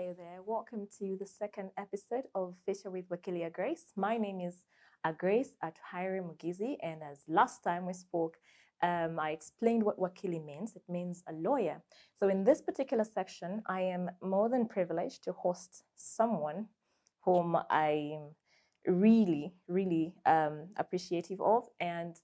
Hey there, welcome to the second episode of Fisher with Wakili Grace. My name is Grace Atuhaire Mugizi, and as last time we spoke, I explained what Wakili means. It means a lawyer. So in this particular section, I am more than privileged to host someone whom I'm really appreciative of, and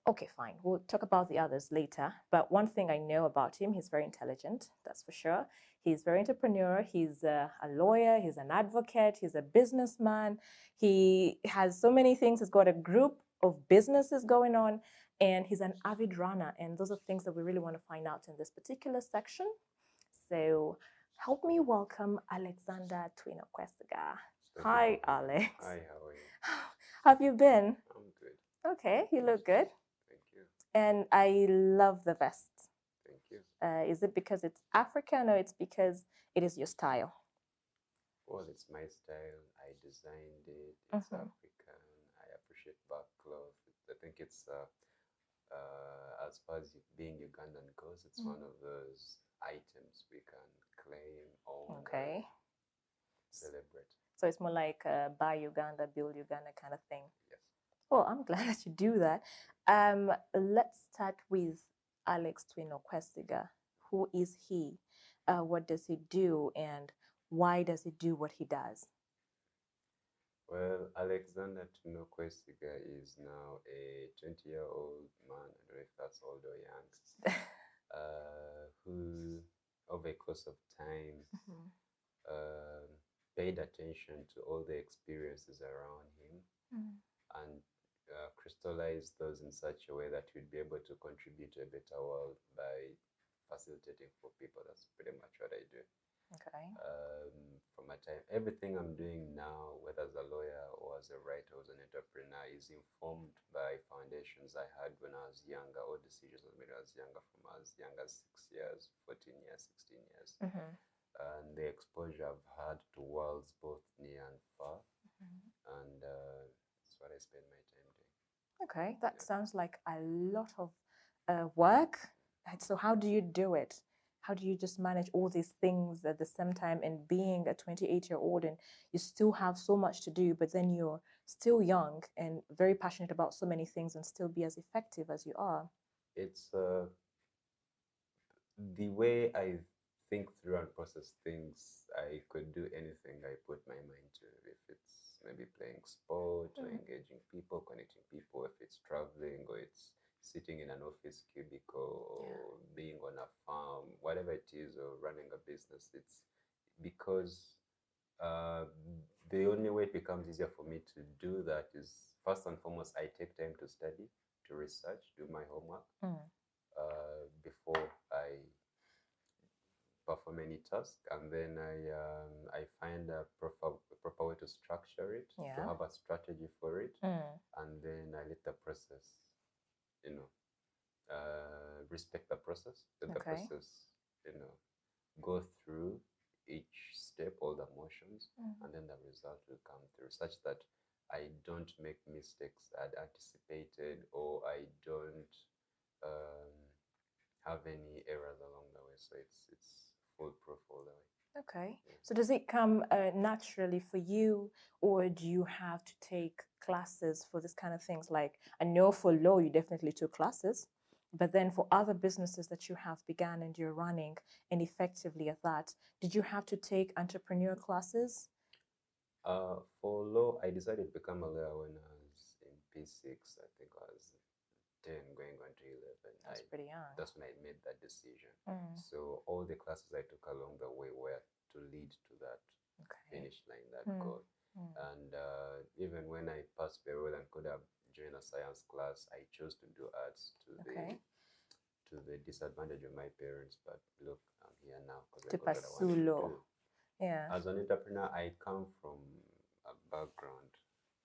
okay, fine. We'll talk about the others later. But one thing I know about him, he's very intelligent, that's for sure. He's very entrepreneurial. He's a lawyer. He's an advocate. He's a businessman. He has so many things. He's got a group of businesses going on, and he's an avid runner. And those are things that we really want to find out in this particular section. So help me welcome Alexander Twino Questiga. Hi, Alex. Hi, how are you? How have you been? I'm good. Okay, you look good. Thank you. And I love the vest. Thank you. Is it because it's African or it's because it is your style? Well, it's my style. I designed it. It's African. I appreciate black cloth. I think it's, as far as being Ugandan goes, it's one of those items we can claim, own, Okay. celebrate. So it's more like buy Uganda, build Uganda kind of thing. Yes. Well, I'm glad that you do that. Let's start with Alex Twino Questiga. Who is he? What does he do? And why does he do what he does? Well, Alexander Twino Questiga is now a 20-year-old man. I don't know if that's old or young. Who, over a course of time, paid attention to all the experiences around him and crystallized those in such a way that he'd be able to contribute to a better world by facilitating for people. That's pretty much what I do. Okay. From my time, everything I'm doing now, whether as a lawyer or as a writer or as an entrepreneur, is informed by foundations I had when I was younger, or decisions I made when I was younger, from as young as 6 years, 14 years, 16 years. And the exposure I've had to worlds both near and far. And that's what I spend my time doing. Okay, that sounds like a lot of work. So how do you do it? How do you just manage all these things at the same time, and being a 28-year-old and you still have so much to do, but then you're still young and very passionate about so many things and still be as effective as you are? It's the way I think through and process things. I could do anything I put my mind to. If it's maybe playing sport or engaging people, connecting people, if it's traveling or it's sitting in an office cubicle or being on a farm, whatever it is, or running a business, it's because the only way it becomes easier for me to do that is, first and foremost, I take time to study, to research, do my homework before I perform any task, and then I find a proper way to structure it, to have a strategy for it, and then I let the process, respect the process, let the process, go through each step, all the motions, and then the result will come through, such that I don't make mistakes I'd anticipated, or I don't have any errors along the way. So it's foolproof all the way. Okay. So does it come naturally for you, or do you have to take classes for this kind of things? Like, I know for law you definitely took classes, but then for other businesses that you have begun and you're running and effectively at that, did you have to take entrepreneur classes? For law, I decided to become a lawyer when I was in P6. I think I was 10 going on to 11. That's pretty young. That's when I made that decision. So all the classes I took along the way were to lead to that finish line, that goal. And even when I passed parole and could have joined a science class, I chose to do arts to the disadvantage of my parents. But look, I'm here now because I got what I wanted to do. Yeah. As an entrepreneur, I come from a background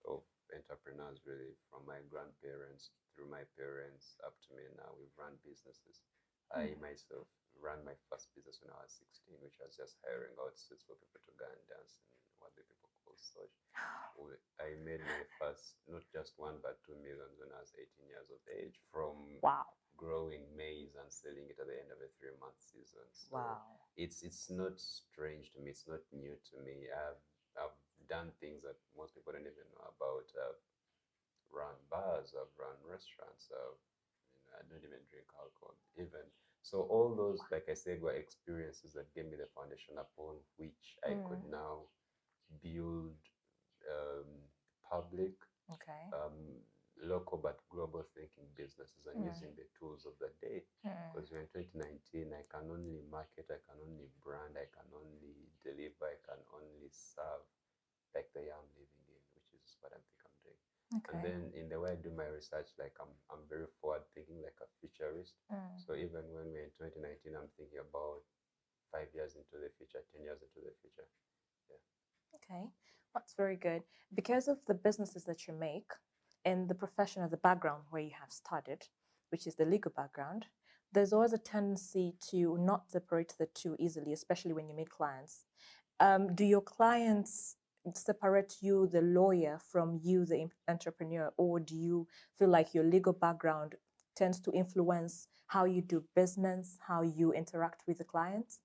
of entrepreneurs, really, from my grandparents through my parents up to me now. We've run businesses. I myself ran my first business when I was 16, which was just hiring out suits for people to go and dance in what the people call soch. I made my first, not just 1 but 2 millions when I was 18 years of age from growing maize and selling it at the end of a 3-month season. So it's not strange to me. It's not new to me. I've done things that most people don't even know about. I've run bars. I've run restaurants. I don't even drink alcohol even. So all those, like I said, were experiences that gave me the foundation upon which I could Mm. now build um, public, Okay. local but global thinking businesses and Mm. using the tools of the day. Mm. Because we're in 2019, I can only market, I can only brand, I can only deliver, I can only serve like the year I'm living in, which is what I think I'm doing. And Okay. then in the way I do my research, like I'm very forward thinking, like a futurist. Mm. So even when we're in 2019, I'm thinking about 5 years into the future, 10 years into the future. Yeah. Okay, that's very good. Because of the businesses that you make and the profession or the background where you have studied, which is the legal background, there's always a tendency to not separate the two easily, especially when you meet clients. Do your clients separate you, the lawyer, from you, the entrepreneur, or do you feel like your legal background tends to influence how you do business, how you interact with the clients?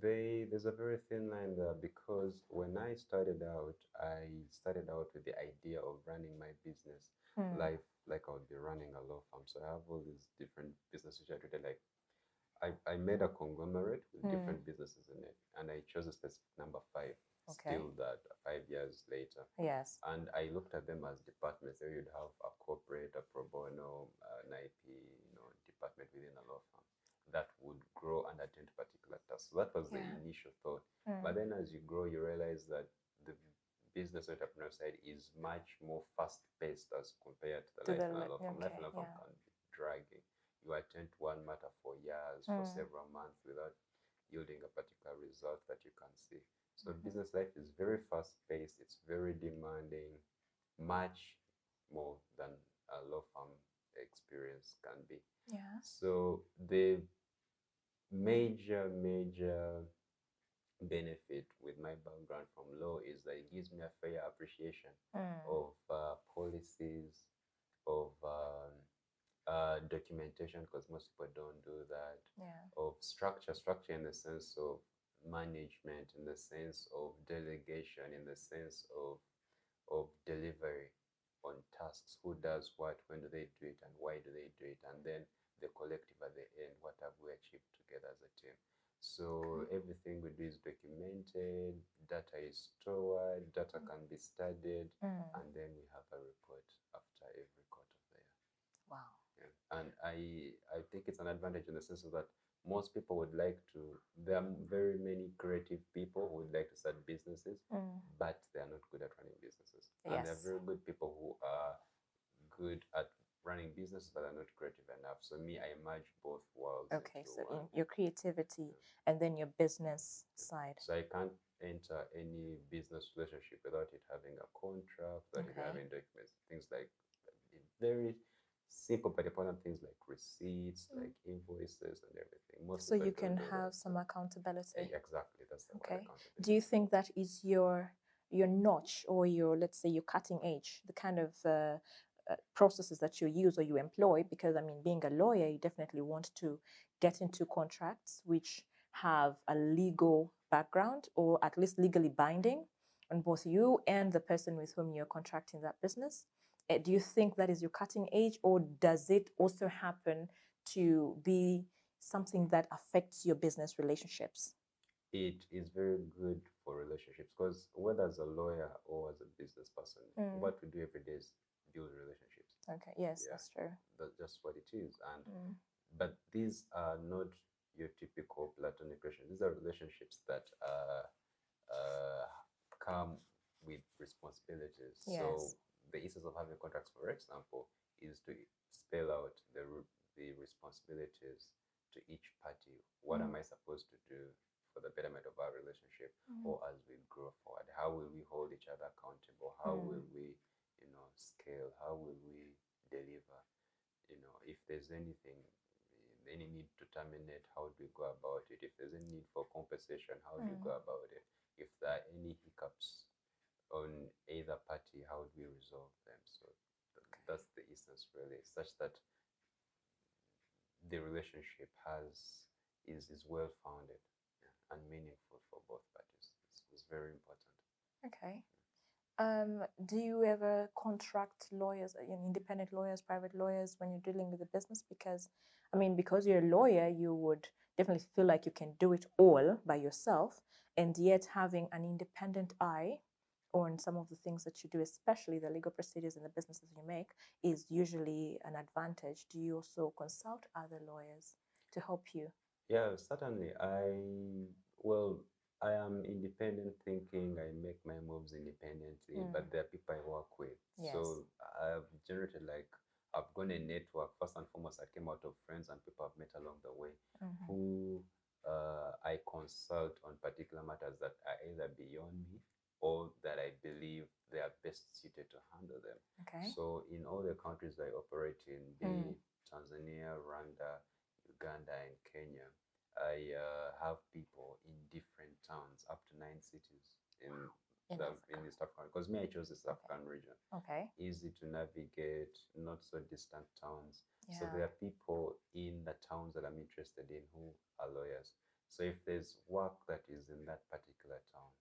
There's a very thin line there because when I started out with the idea of running my business Mm. life like I would be running a law firm. So I have all these different businesses which I treated like I made a conglomerate with Mm. different businesses in it, and I chose a specific number five. Okay. Still, that 5 years later, Yes. and I looked at them as departments. There you'd have a corporate, a pro bono, an IP, department within a law firm that would grow and attend to particular tasks. So that was the Yeah. initial thought. But Mm. then as you grow, you realize that the business entrepreneur side is much more fast paced as compared to the To life the in a law firm. Life okay, in a law firm yeah. can be dragging. You attend to one matter for years, for Mm. several months without yielding a particular result that you can see. So Mm-hmm. business life is very fast paced, it's very demanding, much more than a law firm experience can be. Yeah. So the major benefit with my background from law is that it gives me a fair appreciation Mm. of policies, of documentation, because most people don't do that, Yeah. of structure in the sense of management, in the sense of delegation, in the sense of delivery on tasks. Who does what, when do they do it, and why do they do it, and then the collective at the end, what have we achieved together as a team. So Okay. everything we do is documented, data is stored, data can be studied, Mm. and then we have a report after every quarter of the year. Wow. Yeah. And I think it's an advantage in the sense of that most people would like to, there are very many creative people who would like to start businesses, Mm. but they are not good at running businesses. And there are Yes. very good people who are good at running businesses but are not creative enough. So me, I merge both worlds Okay, into so one. in your creativity Yeah. and then your business side. So I can't enter any business relationship without it having a contract, without it Okay. having documents, things like very simple but important things like receipts, Mm. like invoices and everything. Most So people you don't can do that. have some accountability. Exactly, that's the word, Okay. Do you accountability. think that is your notch or your, let's say, your cutting edge, the kind of processes that you use or you employ? Because I mean, being a lawyer, you definitely want to get into contracts which have a legal background or at least legally binding on both you and the person with whom you're contracting that business. Do you think that is your cutting edge, or does it also happen to be something that affects your business relationships? It is very good for relationships because whether as a lawyer or as a business person, Mm. what we do every day is build relationships. Okay, yes, Yeah, that's true. that's just what it is. And Mm. but these are not your typical platonic relationships. These are relationships that uh, come with responsibilities. So Yes. the essence of having contracts, for example, is to spell out the responsibilities to each party. What am Mm. I supposed to do for the betterment of our relationship, Mm. or as we grow forward? How will we hold each other accountable? How Mm. will we, scale? How will we deliver? If there's anything, any need to terminate, how do we go about it? If there's any need for compensation, how do we Mm. go about it? If there are any hiccups on either party, how do we resolve them? So that's the essence, really, such that the relationship has is well founded, and meaningful for both parties. It's very important. Okay. Do you ever contract lawyers, independent lawyers, private lawyers, when you're dealing with the business? Because, I mean, because you're a lawyer, you would definitely feel like you can do it all by yourself, and yet having an independent eye on some of the things that you do, especially the legal procedures and the businesses you make, is usually an advantage. Do you also consult other lawyers to help you? Yeah, certainly. Well, I am independent thinking. I make my moves independently, but there are people I work with. Yes. So I've generated like I've gone a network. First and foremost, I came out of friends and people I've met along the way who I consult on particular matters that are either beyond me or that I believe they are best suited to handle them. Okay. So in all the countries I operate in, be it Tanzania, Rwanda, Uganda, and Kenya, I have people in different towns, up to 9 cities in in East Africa. Because me, I chose the East African region. Okay. Easy to navigate, not so distant towns. So Yeah. there are people in the towns that I'm interested in who are lawyers. So if there's work that is in that particular town,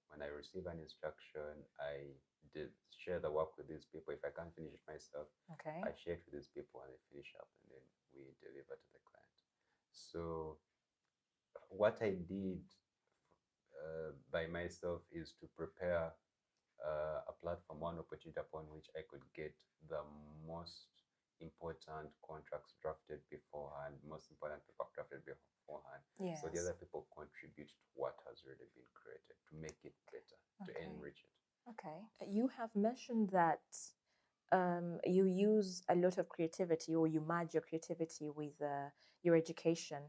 when I receive an instruction, I did share the work with these people. If I can't finish it myself, Okay. I share it with these people and they finish up and then we deliver to the client. So what I did by myself is to prepare a platform, one opportunity upon which I could get the most important contracts drafted beforehand, most important paper drafted beforehand. Yes. So the other people contribute to what has already been created to make it better, to enrich it. Okay. You have mentioned that you use a lot of creativity, or you merge your creativity with your education.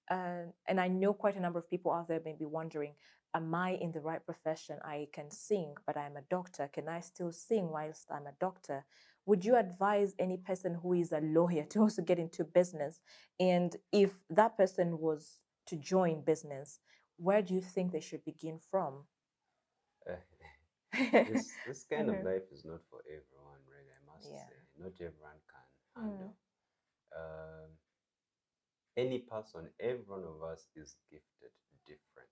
And I know quite a number of people out there may be wondering, am I in the right profession? I can sing, but I'm a doctor. Can I still sing whilst I'm a doctor? Would you advise any person who is a lawyer to also get into business? And if that person was to join business, where do you think they should begin from? This kind of life is not for everyone, really. I must say, not everyone can handle. Um, any person, every one of us is gifted differently.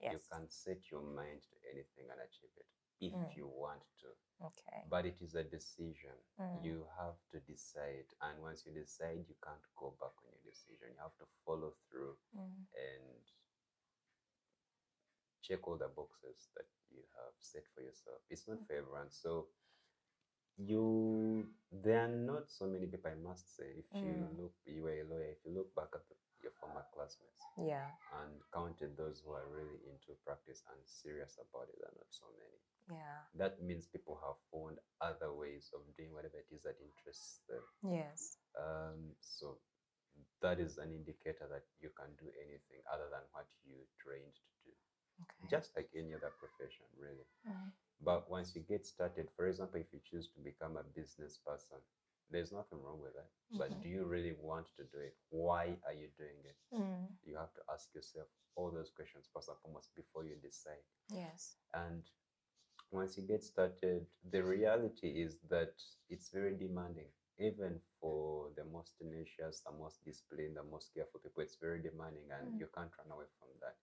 You Yes. can set your mind to anything and achieve it if you want to. Okay. But it is a decision. You have to decide. And once you decide, you can't go back on your decision. You have to follow through and check all the boxes that you have set for yourself. It's not for everyone. So there are not so many people, I must say. If you were a lawyer, if you look back at your former classmates, Yeah. and counted those who are really into practice and serious about it, there are not so many. Yeah. That means people have found other ways of doing whatever it is that interests them. Yes. So that is an indicator that you can do anything other than what you trained to do. Okay. Just like any other profession, really. But once you get started, for example, if you choose to become a business person, there's nothing wrong with that. But do you really want to do it? Why are you doing it? You have to ask yourself all those questions first and foremost before you decide. Yes. And once you get started, the reality is that it's very demanding. Even for the most tenacious, the most disciplined, the most careful people, it's very demanding and you can't run away from that.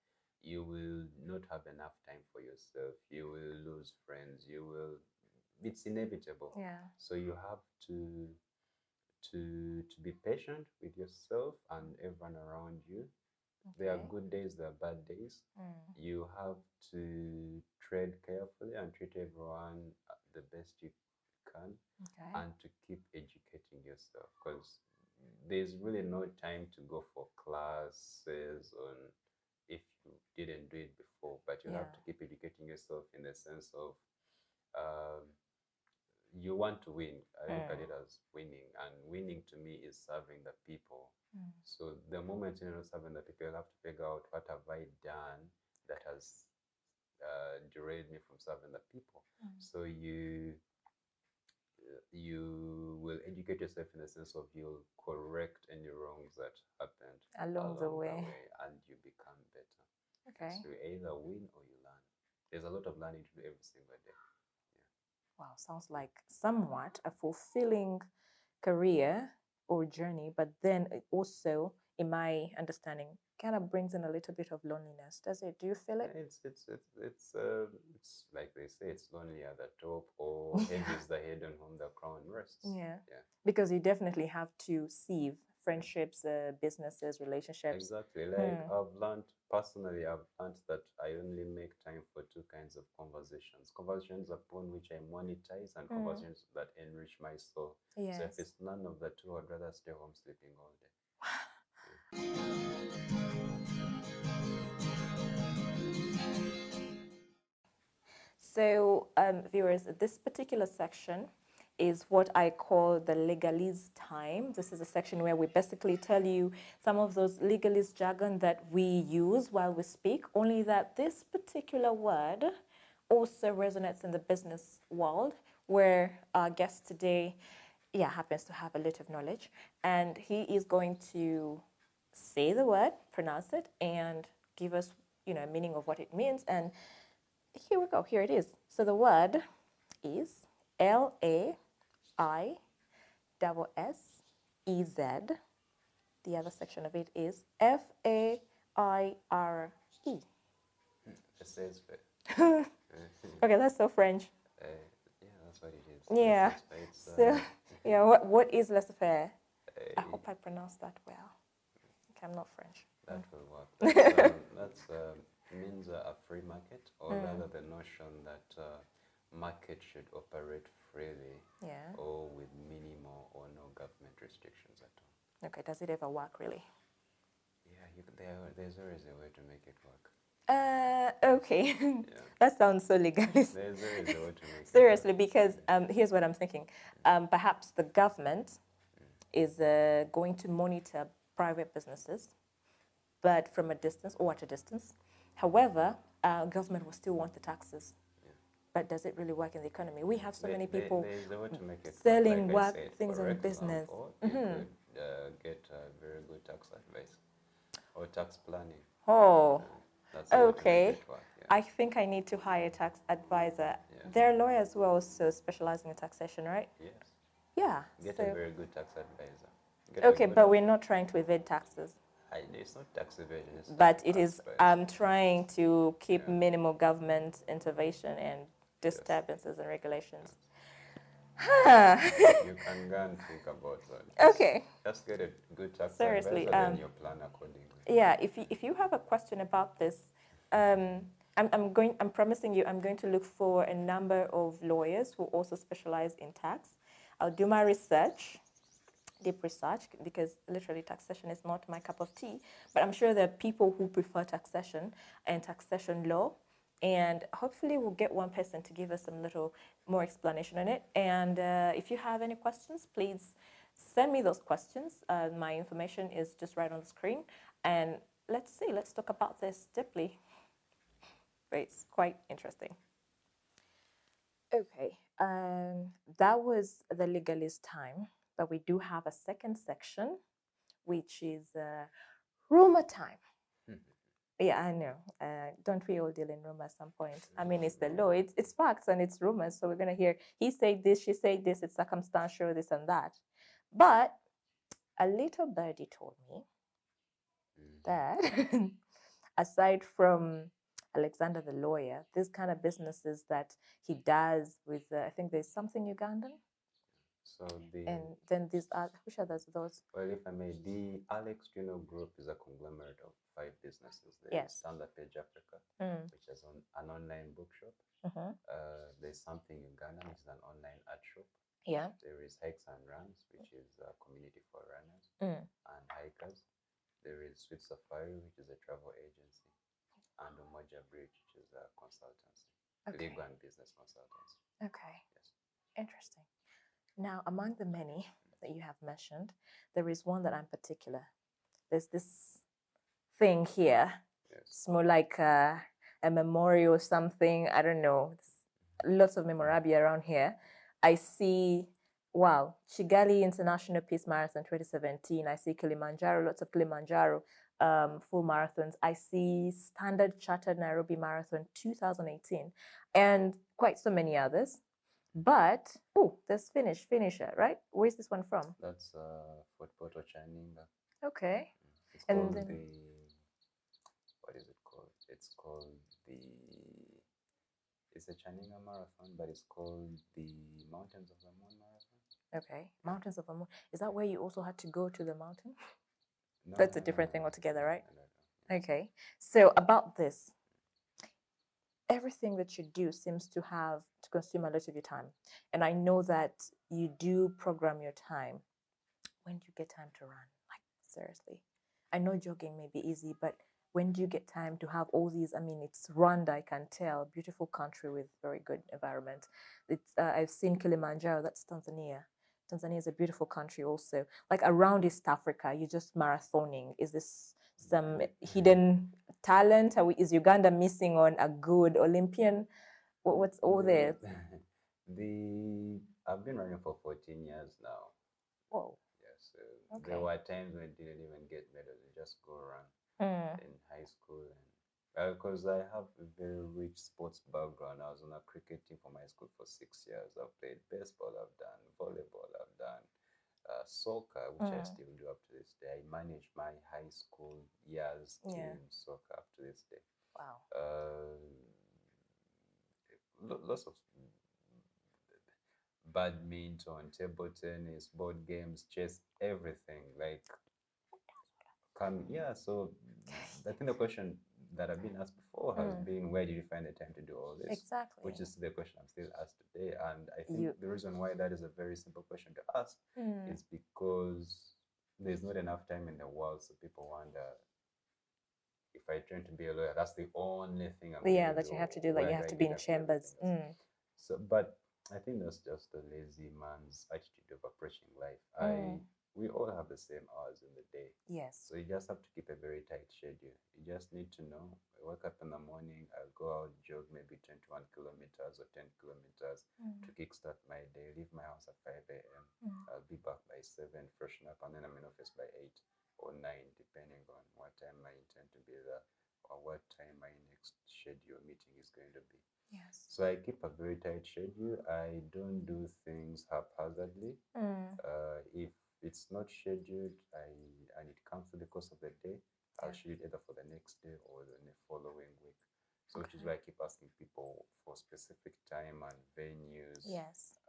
You will not have enough time for yourself. You will lose friends. It's inevitable. Yeah. So you have to be patient with yourself and everyone around you. There are good days, there are bad days. You have to tread carefully and treat everyone the best you can, and to keep educating yourself, because there's really no time to go for classes on if you didn't do it before, but you have to keep educating yourself in the sense of um, you want to win. I look at it as winning, and winning to me is serving the people. So the moment you're not serving the people, you have to figure out what have I done that has derailed me from serving the people. So you will educate yourself in the sense of you'll correct any wrongs that happened Along the way. and you become better. Okay. So you either win or you learn. There's a lot of learning to do every single day. Wow, sounds like somewhat a fulfilling career or journey, but then also in my understanding, kind of brings in a little bit of loneliness. Does it? Do you feel it? It's like they say, it's lonely at the top, or heavy is the head on whom the crown rests. Yeah. Yeah. Because you definitely have to sieve friendships, businesses, relationships. Exactly. Like personally, I've learned that I only make time for two kinds of conversations: conversations upon which I monetize, and conversations that enrich my soul. Yes. So if it's none of the two, I'd rather stay home sleeping all day. So, viewers, this particular section is what I call the legalese time. This is a section where we basically tell you some of those legalese jargon that we use while we speak, only that this particular word also resonates in the business world, where our guest today, happens to have a lot of knowledge, and he is going to say the word, pronounce it, and give us, a meaning of what it means. And here we go. Here it is. So the word is LAISSEZ. The other section of it is FAIRE. It says, Okay, that's so French. yeah, that's what it is. Yeah. So, yeah, what is laissez-faire? I hope I pronounced that well. Okay, I'm not French. That will work. That's means a free market, or rather the notion that market should operate freely, or with minimal or no government restrictions at all. Okay, does it ever work really? Yeah, there's always a way to make it work. Okay. That sounds so legalist. There's always a way to make Seriously, because here's what I'm thinking. Perhaps the government is going to monitor private businesses, but from a distance or at a distance. However, government will still want the taxes. But does it really work in the economy? We have so many people selling things in business. You could get very good tax advice or tax planning. Oh, that's okay. I think I need to hire a tax advisor. There are lawyers who are also specializing in taxation, right? Yes. Yeah. Get a very good tax advisor. Okay, but we're not trying to evade taxes. It's not tax evasion. But it is trying to keep minimal government intervention and disturbances and regulations. You can go and think about that. Okay. Just get a good tax advisor, then you plan accordingly. Yeah, if you have a question about this, I'm promising you, I'm going to look for a number of lawyers who also specialize in tax. I'll do my research, deep research, because literally taxation is not my cup of tea, but I'm sure there are people who prefer taxation and taxation law, and hopefully we'll get one person to give us some little more explanation on it. And if you have any questions, please send me those questions. My information is just right on the screen, and let's talk about this deeply. It's quite interesting. Okay, that was the legalist time, but we do have a second section, which is rumor time. Yeah, I know. Don't we all deal in rumor at some point? I mean, it's the law. It's facts and it's rumors. So we're gonna hear he said this, she said this. It's circumstantial, this and that. But a little birdie told me that aside from Alexander the lawyer, these kind of businesses that he does with, I think there's something Ugandan. So and then these are, which are those? Well, if I may, the Alex Juno Group is a conglomerate of 5 businesses. There's Standard Page Africa, which is an online bookshop. There's Something Uganda, which is an online art shop. Yeah. There is Hikes and Runs, which is a community for runners and hikers. There is Sweet Safari, which is a travel agency, and Umoja Bridge, which is a consultancy, legal and business consultancy. Okay. Yes. Interesting. Now, among the many that you have mentioned, there is one that I'm particular. There's this thing here. Yes. It's more like a memorial or something. I don't know. Lots of memorabilia around here. I see, wow, Kigali International Peace Marathon 2017. I see Kilimanjaro, lots of Kilimanjaro full marathons. I see Standard Chartered Nairobi Marathon 2018, and quite so many others. But, there's Finisher, right? Where's this one from? That's Fort Portal Chaninga. Okay. It's And called then, the, what is it called? It's called the, it's a Chanina marathon, but it's called the Mountains of the Moon marathon. okay, Mountains of Amun. Is that where you also had to go to the mountain? No, That's no, a no, no, different thing no, altogether, no, right? no, no, no. Okay. So about this, everything that you do seems to have to consume a lot of your time. And I know that you do program your time. When do you get time to run? Like, seriously. I know jogging may be easy, but when do you get time to have all these? I mean, it's Rwanda, I can tell, beautiful country with very good environment. It's I've seen Kilimanjaro, that's Tanzania. Tanzania is a beautiful country also. Like around East Africa, you're just marathoning. Is this some hidden talent? Is Uganda missing on a good Olympian? What's all The, there? the I've been running for 14 years now. Whoa. Yes, there Okay. were times when I didn't even get medals. You just go around Mm. in high school, and because I have a very rich sports background. I was on a cricket team for my school for 6 years. I've played baseball. I've done volleyball. I've done soccer, which I Mm. still do up to this day. I manage my high school years Yeah. team soccer up to this day. Wow. Lots of badminton, table tennis, board games, chess, everything. Like, come, yeah. So I think the question that I've been asked before has Mm. been, where did you find the time to do all this? Exactly. Which is the question I'm still asked today. And I think You. the reason why that is a very simple question to ask Mm. is because there's not enough time in the world. So people wonder, if I train to be a lawyer, that's the only thing I'm going Yeah, to that do. you have to do, like Where you do have I to be get in up to everything chambers. else? Mm. So, but I think that's just the lazy man's attitude of approaching life. Mm. We all have the same hours in the day. Yes. So you just have to keep a very tight schedule. You just need to know, I wake up in the morning, I'll go out, jog maybe 21 kilometers or 10 kilometers Mm. to kickstart my day, leave my house at 5 a.m. Mm. I'll be back by 7, freshen up, and then I'm in office by 8 or 9, depending on what time I intend to be there or what time my next schedule meeting is going to be. Yes. So I keep a very tight schedule. I don't do things haphazardly. Mm. If it's not scheduled, and it comes to the course of the day, I'll Yeah. schedule it either for the next day or the following week. So which is Okay. why I keep asking people for specific time and venues Yes.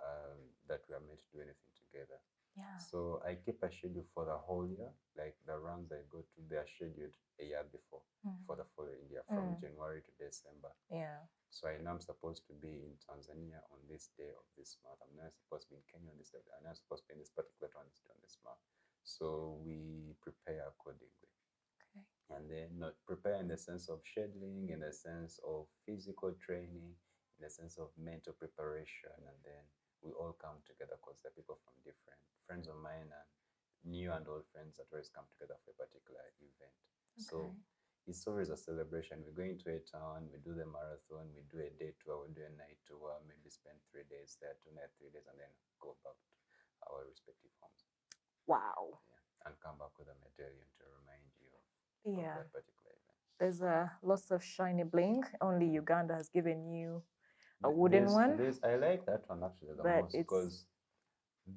that we are meant to do anything together. Yeah. So I keep a schedule for the whole year. Like the runs I go to, they are scheduled a year before Mm. for the following year, from Mm. January to December. Yeah. So I know I'm supposed to be in Tanzania on this day of this month. I'm not supposed to be in Kenya on this day. I'm not supposed to be in this particular transit on this month. So we prepare accordingly. Okay. And then not prepare in the sense of scheduling, in the sense of physical training, in the sense of mental preparation. And then we all come together because there are people from different friends of mine and new and old friends that always come together for a particular event. So Okay. it's always a celebration. We go into a town, we do the marathon, we do a day tour, we do a night tour, maybe spend 3 days there, 2 nights, 3 days, and then go back to our respective homes. Wow. Yeah, and come back with a medallion to remind you of Yeah. that particular event. There's lots of shiny bling. Only Uganda has given you a wooden There's, one, there's, I like that one actually the but most it's because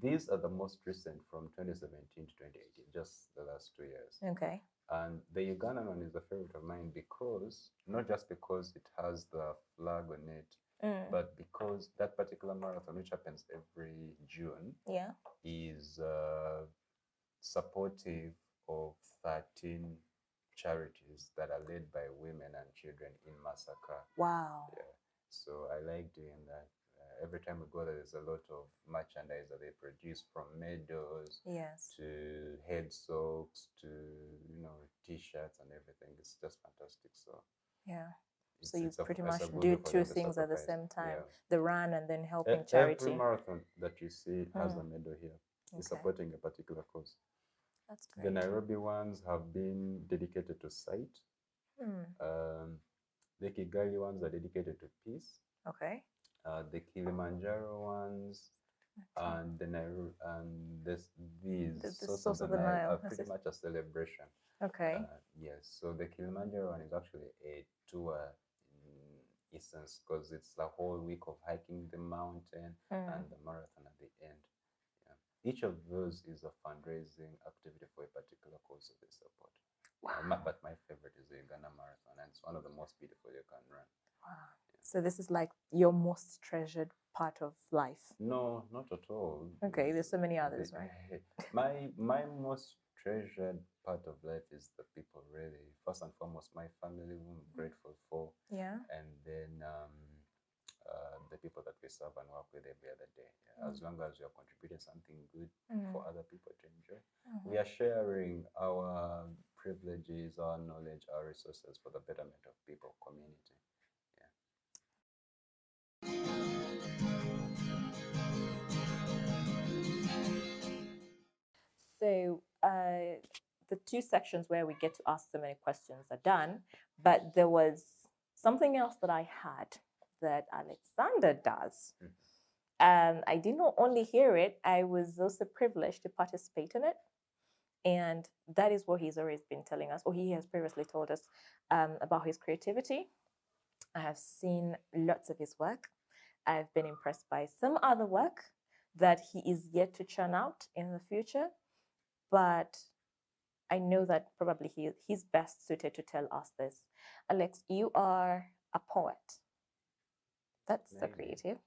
these are the most recent from 2017 to 2018, just the last 2 years. okay. And the Ugandan one is a favorite of mine because, not just because it has the flag on it, Mm. but because that particular marathon, which happens every June, Yeah. is supportive of 13 charities that are led by women and children in Masaka. Wow. Yeah. So I like doing that. Every time we go there, there's a lot of merchandise that they produce, from medals Yes. to head soaks to t-shirts and everything. It's just fantastic. So Yeah. So it's you it's a pretty it's a much good do way for two them to things at the sacrifice. same time: Yeah. the run and then helping Every charity. marathon that you see has a Mm. medal here. It's Okay. supporting a particular cause. That's The great. Nairobi ones have been dedicated to sight. Mm. Um, the Kigali ones are dedicated to peace. Okay. The Kilimanjaro ones Okay. and the Nairobi and these The source of source the of the Nile are Nile. That's pretty it. much a celebration. Okay. Yes, so the Kilimanjaro one is actually a tour in essence because it's a whole week of hiking the mountain Mm. and the marathon at the end. Yeah. each of those is a fundraising activity for a particular cause that they support. But my favorite is the Uganda Marathon, and it's one of the most beautiful you can run. Wow. So this is like your most treasured part of life. No, not at all. Okay, there's so many others, right? My most treasured part of life is the people, really. First and foremost, my family, whom I'm grateful for. Yeah. And then the people that we serve and work with every other day. Yeah. As long as we are contributing something good for other people to enjoy, we are sharing our privileges, our knowledge, our resources for the betterment of people, community. Yeah. So the two sections where we get to ask so many questions are done, but there was something else that I had that Alexander does. And I did not only hear it, I was also privileged to participate in it. And that is what he's always been telling us, or he has previously told us about his creativity. I have seen lots of his work. I've been impressed by some other work that he is yet to churn out in the future. But I know that probably he's best suited to tell us this. Alex, you are a poet. That's so creative.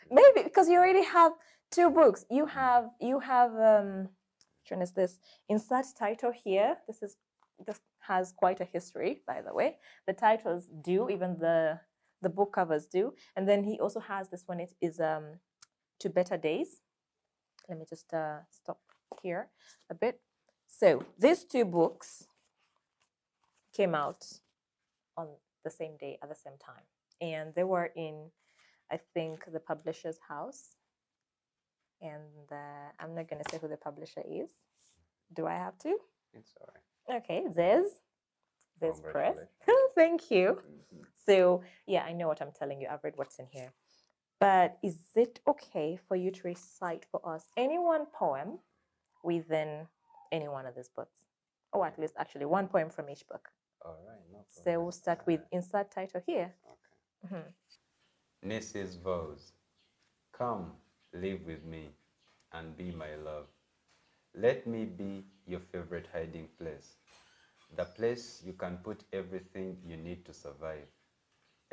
Maybe because you already have two books. You have which one is this? Insert title here. This has quite a history, by the way. The titles do, even the book covers do. And then he also has this one. It is To Better Days. Let me just stop here a bit. So these two books came out on the same day at the same time, and they were in, I think, the publisher's house. And I'm not going to say who the publisher is. Do I have to? It's all right. Okay, there's press. Thank you. So yeah, I know what I'm telling you. I've read what's in here. But is it okay for you to recite for us any one poem within any one of these books? Or at least actually one poem from each book. All right, no problem. So we'll start with insert title here. Okay. Nessie's vows. Come, live with me and be my love. Let me be your favorite hiding place. The place you can put everything you need to survive.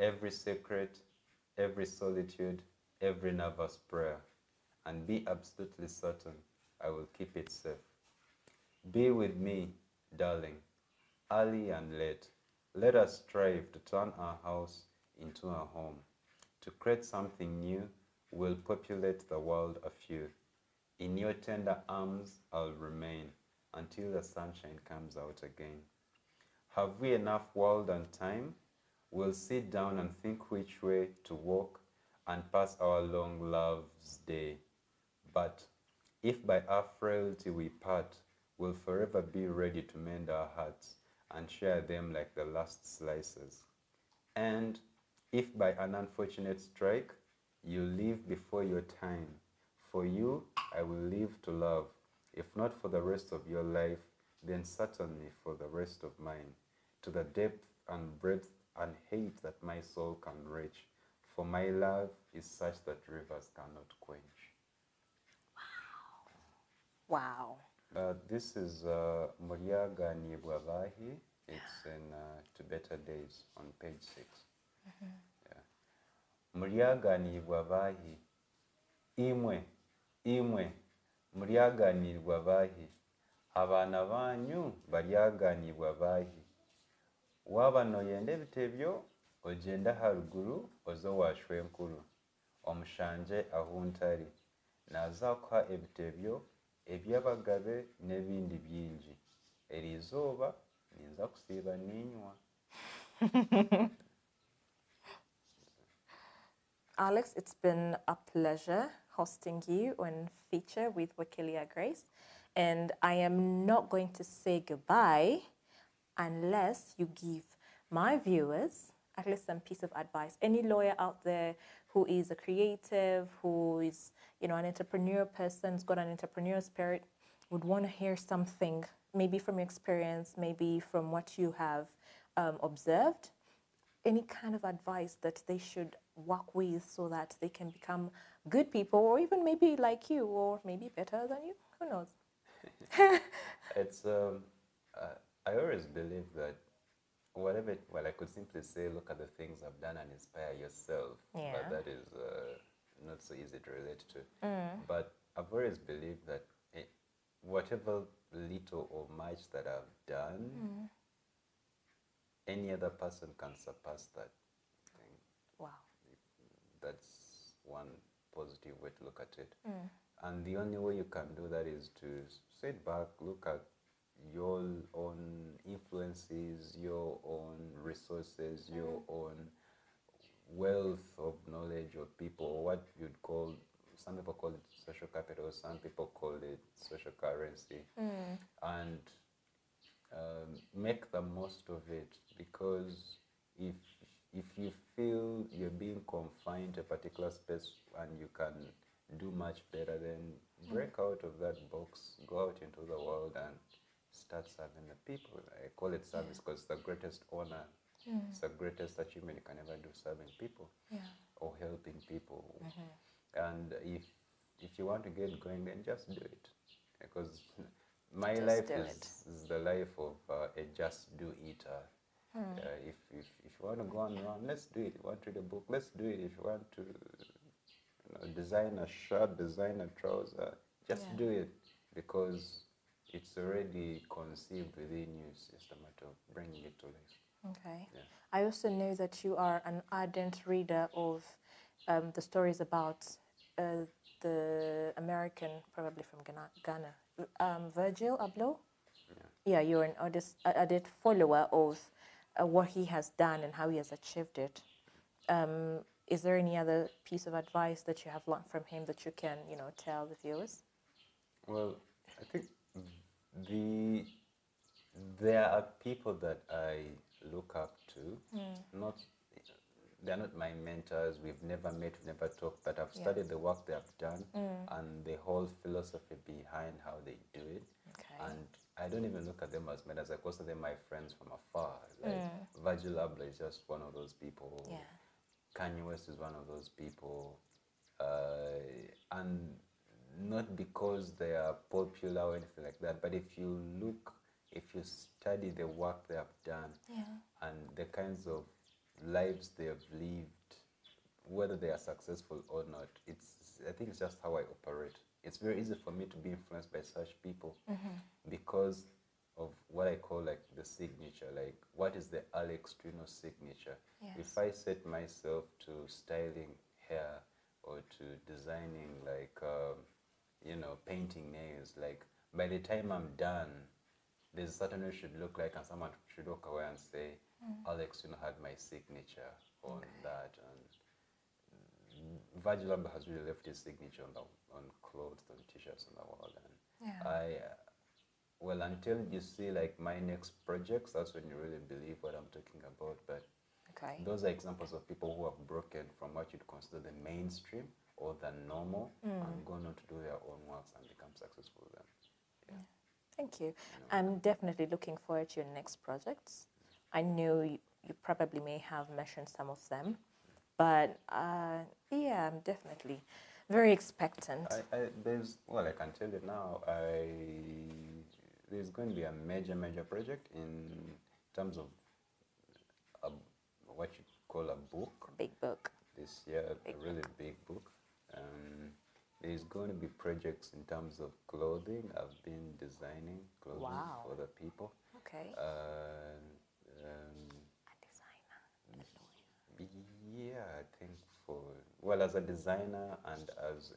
Every secret, every solitude, every nervous prayer. And be absolutely certain I will keep it safe. Be with me, darling, early and late. Let us strive to turn our house into a home. To create something new will populate the world of you. In your tender arms I'll remain until the sunshine comes out again. Have we enough world and time? We'll sit down and think which way to walk and pass our long love's day. But if by our frailty we part, we'll forever be ready to mend our hearts and share them like the last slices. And if by an unfortunate strike you leave before your time, for you I will live to love, if not for the rest of your life, then certainly for the rest of mine, to the depth and breadth and hate that my soul can reach, for my love is such that rivers cannot quench. Wow. This is Muriaga Nibwavahi. It's in To Better Days on page 6. Yeah. Muriaganirwa bahi. Imwe muryaganirwa bahi. Abana banyu baryaganirwa bahi. Wabanoye ndebitebyo ogenda haruguru ozo washwe nkuru. Omushanje ahuntari. Nazakuha ebitebyo ebyabagabe n'ebindi byingi. Erizoba ninza kusiba ninywa. Alex, it's been a pleasure hosting you on Feature with Wakili Grace. And I am not going to say goodbye unless you give my viewers at least some piece of advice. Any lawyer out there who is a creative, who is, an entrepreneur person, who's got an entrepreneur spirit, would want to hear something, maybe from your experience, maybe from what you have observed, any kind of advice that they should work with so that they can become good people, or even maybe like you, or maybe better than you? Who knows? It's I always believe that whatever, well, I could simply say, look at the things I've done and inspire yourself, but Yeah. that is not so easy to relate to. But I've always believed that whatever little or much that I've done, any other person can surpass that thing. Wow. That's one positive way to look at it. And the only way you can do that is to sit back, look at your own influences, your own resources, your own wealth of knowledge of people, or what you'd call, some people call it social capital, some people call it social currency, and make the most of it. Because if if you feel you're being confined to a particular space and you can do much better, then break out of that box, go out into the world and start serving the people. I call it service because it's the greatest honor, it's the greatest achievement you can ever do, serving people or helping people. And if you want to get going, then just do it. Because my Just life do it. is the life of a just do eater. If you want to go on run, let's do it. If you want to read a book, let's do it. If you want to design a shirt, design a trouser, just do it, because it's already conceived within you. It's just a matter of bringing it to life. Okay. Yeah. I also know that you are an ardent reader of the stories about the American, probably from Ghana, Virgil Abloh. Yeah, you're an ardent follower of what he has done and how he has achieved it. Is there any other piece of advice that you have learned from him that you can, tell the viewers? Well, I think the there are people that I look up to. Not they're not my mentors. We've never met, we've never talked, but I've studied the work they have done and the whole philosophy behind how they do it. Okay. And I don't even look at them as mentors. I consider them my friends from afar. Like Virgil Abloh is just one of those people. Yeah. Kanye West is one of those people. And not because they are popular or anything like that, but if you study the work they have done and the kinds of lives they have lived, whether they are successful or not, I think it's just how I operate. It's very easy for me to be influenced by such people because of what I call like the signature. Like, what is the Alex Trino signature? Yes. If I set myself to styling hair or to designing, like painting nails, like by the time I'm done, there's a certain way it should look like, and someone should walk away and say, Alex, had my signature on that. And Virgil Abloh has really left his signature on clothes, on t-shirts, on the wall. And well, until you see like my next projects, that's when you really believe what I'm talking about. But those are examples of people who have broken from what you'd consider the mainstream or the normal and gone on to do their own works and become successful then. Yeah. Thank you. I'm definitely looking forward to your next projects. I know you probably may have mentioned some of them, but yeah, I'm definitely very expectant. I can tell you now, there's going to be a major project in terms of what you call a book. A big book. This year, a really big book. There's going to be projects in terms of clothing. I've been designing clothing for the people. Okay. A designer. Yeah, I think as a designer and as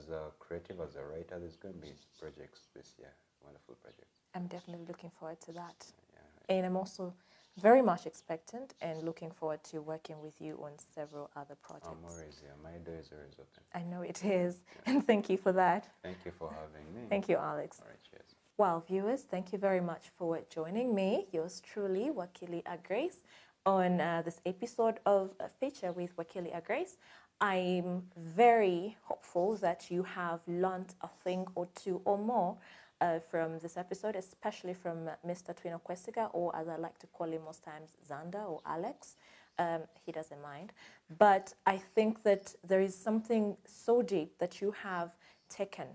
a creative, as a writer, there's going to be projects this year, wonderful projects. I'm definitely looking forward to that. Yeah. And I'm also very much expectant and looking forward to working with you on several other projects. I'm always here. My door is always open. I know it is. Yeah. And thank you for that. Thank you for having me. Thank you, Alex. All right, cheers. Well, viewers, thank you very much for joining me, yours truly, Wakili Grace, on this episode of Feature with Wakili Grace. I'm very hopeful that you have learned a thing or two or more from this episode, especially from Mr. Twino Kwesiga, or as I like to call him most times, Xander or Alex. He doesn't mind. But I think that there is something so deep that you have taken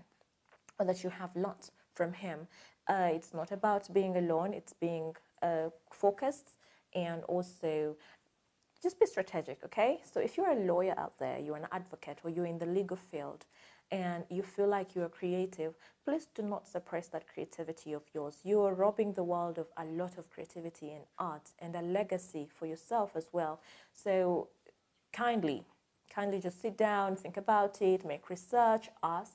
or that you have learnt from him. It's not about being alone, it's being focused and also just be strategic, okay? So if you're a lawyer out there, you're an advocate, or you're in the legal field, and you feel like you're creative, please do not suppress that creativity of yours. You are robbing the world of a lot of creativity and art and a legacy for yourself as well. So kindly, kindly just sit down, think about it, make research, ask.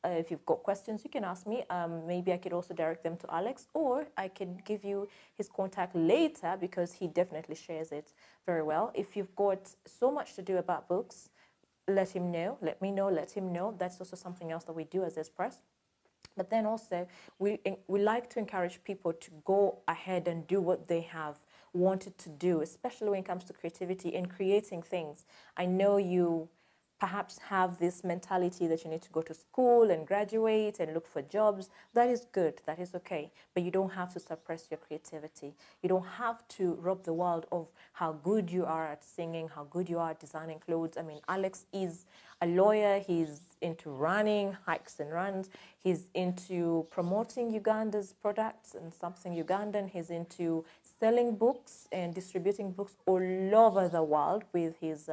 If you've got questions, you can ask me. Maybe I could also direct them to Alex, or I can give you his contact later because he definitely shares it very well. If you've got so much to do about books, let him know, let me know, let him know. That's also something else that we do as Express. But then also, we like to encourage people to go ahead and do what they have wanted to do, especially when it comes to creativity and creating things. I know you perhaps have this mentality that you need to go to school and graduate and look for jobs. That is good, that is okay, but you don't have to suppress your creativity. You don't have to rob the world of how good you are at singing, how good you are at designing clothes. I mean, Alex is a lawyer, he's into running, hikes and runs, he's into promoting Uganda's products and something Ugandan, he's into selling books and distributing books all over the world with his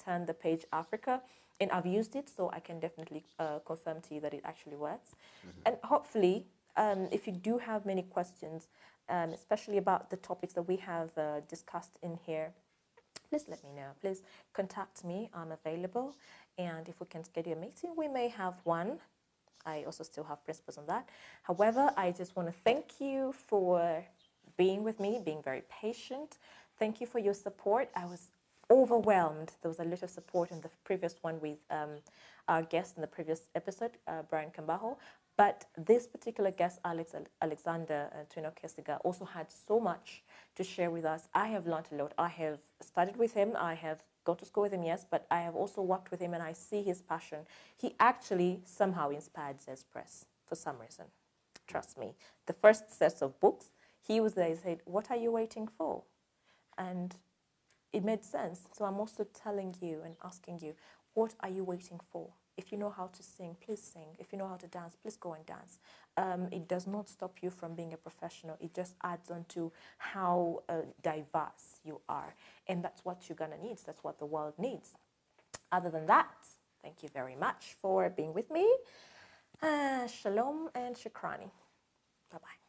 Turn the Page Africa. And I've used it, so I can definitely confirm to you that it actually works. And hopefully, if you do have many questions, especially about the topics that we have discussed in here, please let me know. Please contact me. I'm available. And if we can schedule a meeting, we may have one. I also still have principles on that. However, I just want to thank you for being with me, being very patient. Thank you for your support. I was overwhelmed. There was a lot of support in the previous one with our guest in the previous episode, Brian Kambaho. But this particular guest, Alexander Twino Kesiga, also had so much to share with us. I have learned a lot. I have studied with him. I have gone to school with him, yes, but I have also worked with him and I see his passion. He actually somehow inspired Zespress for some reason. Trust me. The first set of books, he was there, he said, "What are you waiting for?" And it made sense. So I'm also telling you and asking you, what are you waiting for? If you know how to sing, please sing. If you know how to dance, please go and dance. It does not stop you from being a professional. It just adds on to how diverse you are. And that's what Uganda needs. That's what the world needs. Other than that, thank you very much for being with me. Shalom and Shukrani. Bye-bye.